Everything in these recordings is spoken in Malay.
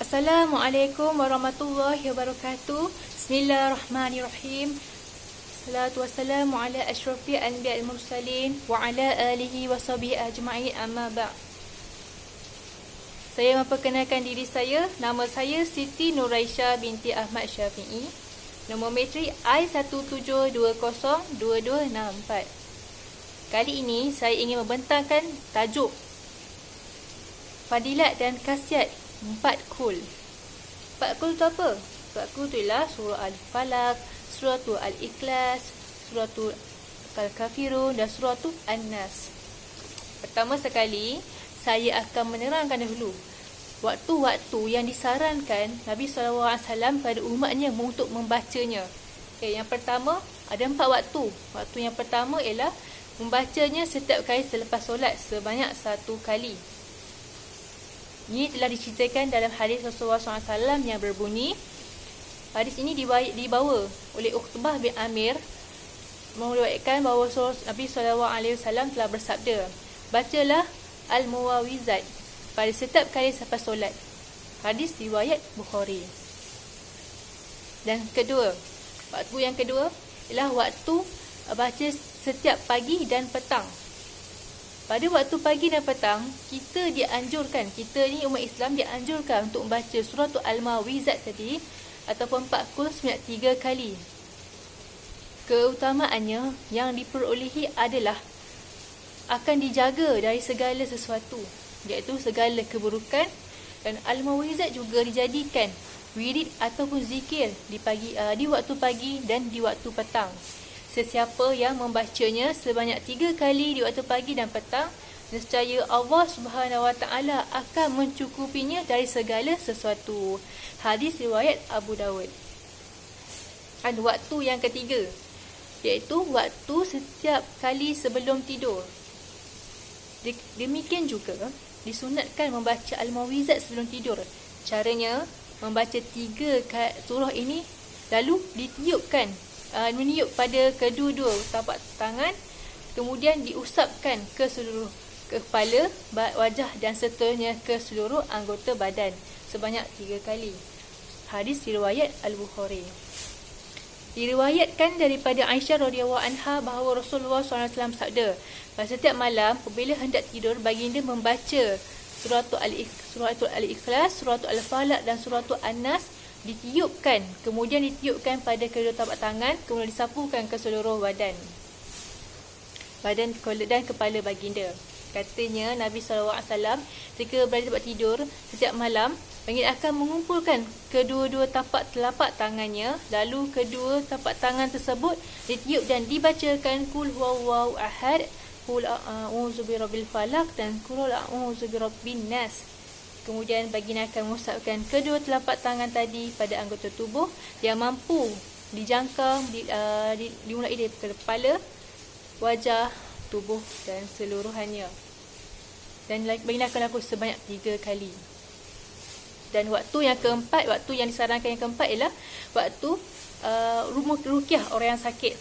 Assalamualaikum warahmatullahi wabarakatuh. Bismillahirrahmanirrahim. Salatu wassalamu ala asyrafil anbiya'i wal mursalin wa ala alihi wa sahbihi ajma'in, amma ba'd. Saya memperkenalkan diri saya. Nama saya Siti Nuraisyah binti Ahmad Syafi'i. Nombor metrik I17202264. Kali ini saya ingin membentangkan tajuk Fadilat dan Khasiat 4 kul. 4 kul tu apa? 4 kul tu ialah surah Al-Falaq, surah Al-Ikhlas, surah Al-Kafirun dan surah An-Nas. Pertama sekali, saya akan menerangkan dahulu waktu-waktu yang disarankan Nabi SAW pada umatnya untuk membacanya. Okay, yang pertama, ada 4 waktu. Waktu yang pertama ialah membacanya setiap kali selepas solat sebanyak 1 kali. Ini telah diceritakan dalam hadis Rasulullah SAW yang berbunyi, hadis ini dibawa oleh Uqbah bin Amir, meriwayatkan bahawa Nabi SAW telah bersabda, bacalah Al-Muwawwizat pada setiap kali selepas solat. Hadis riwayat Bukhari. Dan kedua, waktu yang kedua ialah waktu baca setiap pagi dan petang. Pada waktu pagi dan petang, kita ni umat Islam dianjurkan untuk membaca surah Al-Muwawwizat tadi ataupun 4 kul sebanyak 3 kali. Keutamaannya yang diperolehi adalah akan dijaga dari segala sesuatu, iaitu segala keburukan, dan Al-Muwawwizat juga dijadikan wirid ataupun zikir di waktu pagi dan di waktu petang. Sesiapa yang membacanya sebanyak 3 kali di waktu pagi dan petang, nescaya Allah Subhanahu Wa Taala akan mencukupinya dari segala sesuatu. Hadis riwayat Abu Dawud. Dan waktu yang ketiga, iaitu waktu setiap kali sebelum tidur. Demikian juga disunatkan membaca Al-Muwawwizat sebelum tidur. Caranya, membaca 3 surah ini lalu meniup pada kedua-dua tapak tangan, kemudian diusapkan ke seluruh kepala, wajah dan seterusnya ke seluruh anggota badan sebanyak 3 kali. Hadis riwayat Al-Bukhari. Diriwayatkan daripada Aisyah radhiyallahu anha bahawa Rasulullah SAW sabda, pada setiap malam apabila hendak tidur, baginda membaca surah Al-Ikhlas, surah Al-Falaq dan surah An-Nas, kemudian ditiupkan pada kedua tapak tangan, kemudian disapukan ke seluruh badan dan kepala baginda. Katanya Nabi SAW, ketika berada di tempat tidur setiap malam, baginda akan mengumpulkan kedua-dua telapak tangannya, lalu kedua tapak tangan tersebut ditiup dan dibacakan Qul huwallahu ahad, Qul a'udzu birabbil falaq dan Qul a'udzu birabbin nas. Kemudian baginda akan mengusapkan kedua telapak tangan tadi pada anggota tubuh yang mampu dijangkau dimulai dari kepala, wajah, tubuh dan seluruhannya. Dan baginda akan lakukan sebanyak 3 kali. Dan waktu yang keempat, waktu yang disarankan yang keempat ialah waktu ruqyah orang yang sakit.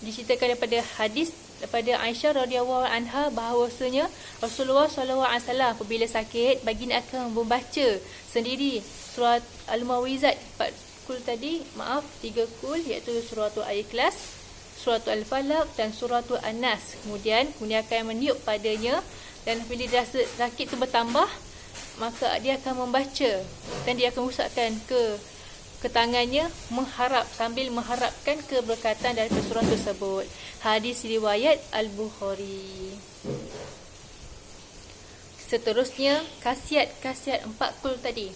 Diceritakan daripada hadis daripada Aisyah radhiyallahu anha bahawasanya Rasulullah SAW apabila sakit, baginda akan membaca sendiri surah Al-Muwawwizat 4 kul tadi, 3 kul, iaitu surah Al-Ikhlas, surah Al-Falaq dan surah An-Nas. Kemudian akan meniup padanya, dan bila dia rasa sakit itu bertambah, maka dia akan membaca dan dia akan usapkan ke tangannya sambil mengharapkan keberkatan dari surah tersebut. Hadis riwayat Al-Bukhari. Seterusnya, khasiat 4 kul tadi.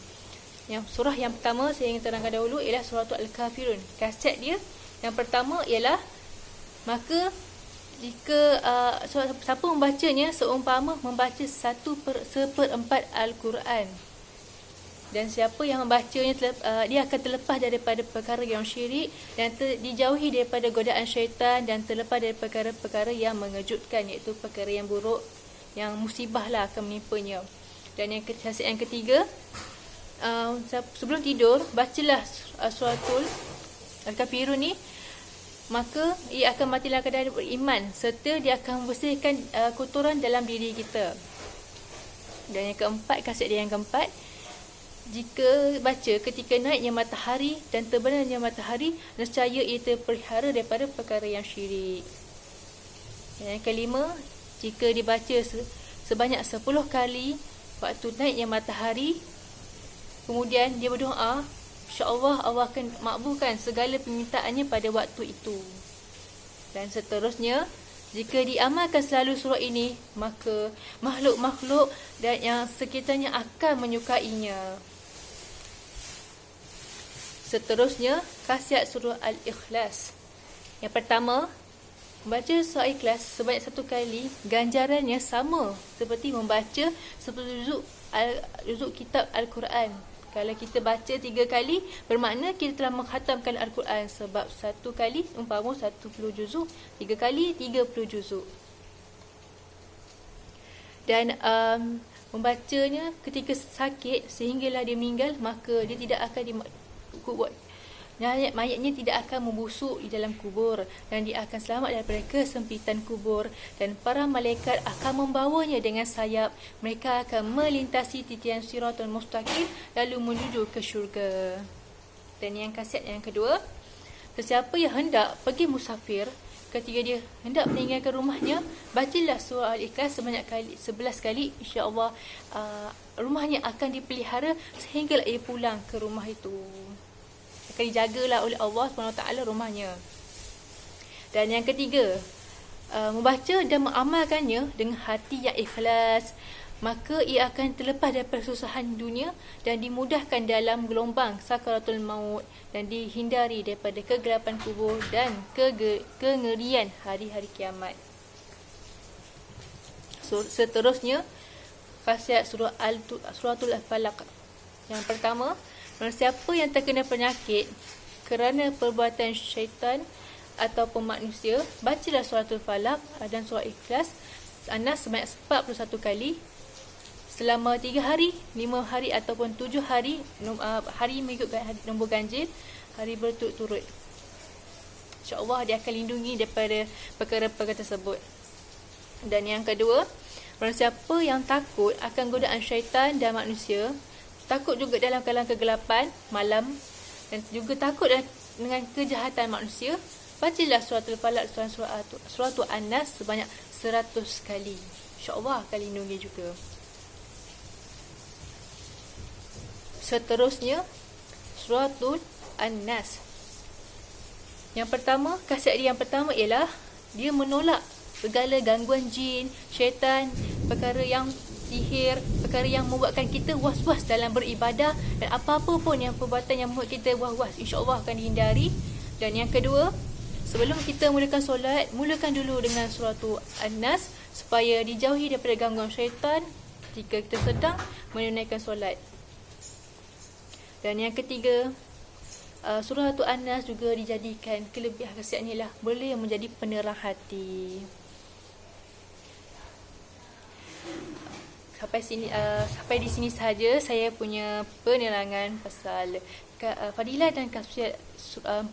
Yang surah yang pertama saya ingin terangkan dahulu ialah surah Al-Kafirun. Khasiat dia yang pertama ialah, maka jika siapa membacanya seumpama membaca 1/4 Al-Quran. Dan siapa yang membacanya dia akan terlepas daripada perkara yang syirik dan dijauhi daripada godaan syaitan dan terlepas dari perkara-perkara yang mengejutkan, iaitu perkara yang buruk, yang musibah lah akan menimpanya. Dan yang ketiga, sebelum tidur bacalah suratul Al-Kafirun ni, maka ia akan matilah keadaan beriman serta dia akan membersihkan kotoran dalam diri kita. Dan yang keempat, khasiat dia yang keempat, jika baca ketika naiknya matahari dan terbenamnya matahari, nescaya ia terpelihara daripada perkara yang syirik. Yang kelima, jika dibaca sebanyak 10 kali waktu naiknya matahari, kemudian dia berdoa, insya-Allah Allah akan makbulkan segala permintaannya pada waktu itu. Dan seterusnya, jika diamalkan selalu surah ini, maka makhluk-makhluk dan yang sekitarnya akan menyukainya. Seterusnya, khasiat surah Al-Ikhlas. Yang pertama, membaca surah Ikhlas sebanyak 1 kali, ganjarannya sama seperti membaca 10 juzuk kitab Al-Quran. Kalau kita baca 3 kali, bermakna kita telah mengkhatamkan Al-Quran. Sebab 1 kali, umpama 10 juzuk, 3 kali 30 juzuk. Dan membacanya ketika sakit sehinggalah dia meninggal, maka dia tidak akan mayatnya tidak akan membusuk di dalam kubur, dan dia akan selamat daripada kesempitan kubur, dan para malaikat akan membawanya dengan sayap. Mereka akan melintasi titian siratul mustaqim lalu menuju ke syurga. Dan yang khasiat yang kedua, sesiapa yang hendak pergi musafir, ketika dia hendak meninggalkan rumahnya, bacalah surah Al-Ikhlas sebanyak 11 kali, insya-Allah rumahnya akan dipelihara sehingga ia pulang ke rumah itu. Akan dijagalah oleh Allah SWT rumahnya. Dan yang ketiga, membaca dan mengamalkannya dengan hati yang ikhlas, maka ia akan terlepas daripada kesusahan dunia dan dimudahkan dalam gelombang sakaratul maut, dan dihindari daripada kegelapan kubur dan kengerian hari-hari kiamat. Seterusnya, khasiat suratul Falaq. Yang pertama, siapa yang terkena penyakit kerana perbuatan syaitan ataupun manusia, bacalah suratul Falaq dan surah Ikhlas Anas sebanyak 41 kali selama 3 hari, 5 hari ataupun 7 hari, hari mengikut nombor ganjil, hari berturut-turut. InsyaAllah dia akan lindungi daripada perkara-perkara tersebut. Dan yang kedua, barang siapa yang takut akan godaan syaitan dan manusia, takut juga dalam keadaan kegelapan malam, dan juga takut dengan kejahatan manusia, bacalah suratul Falaq dan suratul An-Nas sebanyak 100 kali. InsyaAllah akan lindungi juga. Seterusnya, suratul An-Nas. Yang pertama, khasiat dia yang pertama ialah dia menolak segala gangguan jin, syaitan, perkara yang sihir, perkara yang membuatkan kita was-was dalam beribadah, dan apa-apa pun yang perbuatan yang membuat kita was-was, insya-Allah akan dihindari. Dan yang kedua, sebelum kita mulakan solat, mulakan dulu dengan suratul An-Nas supaya dijauhi daripada gangguan syaitan ketika kita sedang menunaikan solat. Dan yang ketiga, suratul An-Nas juga dijadikan kelebihan khasiatnya ialah boleh menjadi penerang hati. Sampai di sini sahaja saya punya penerangan pasal fadilah dan khasiat 40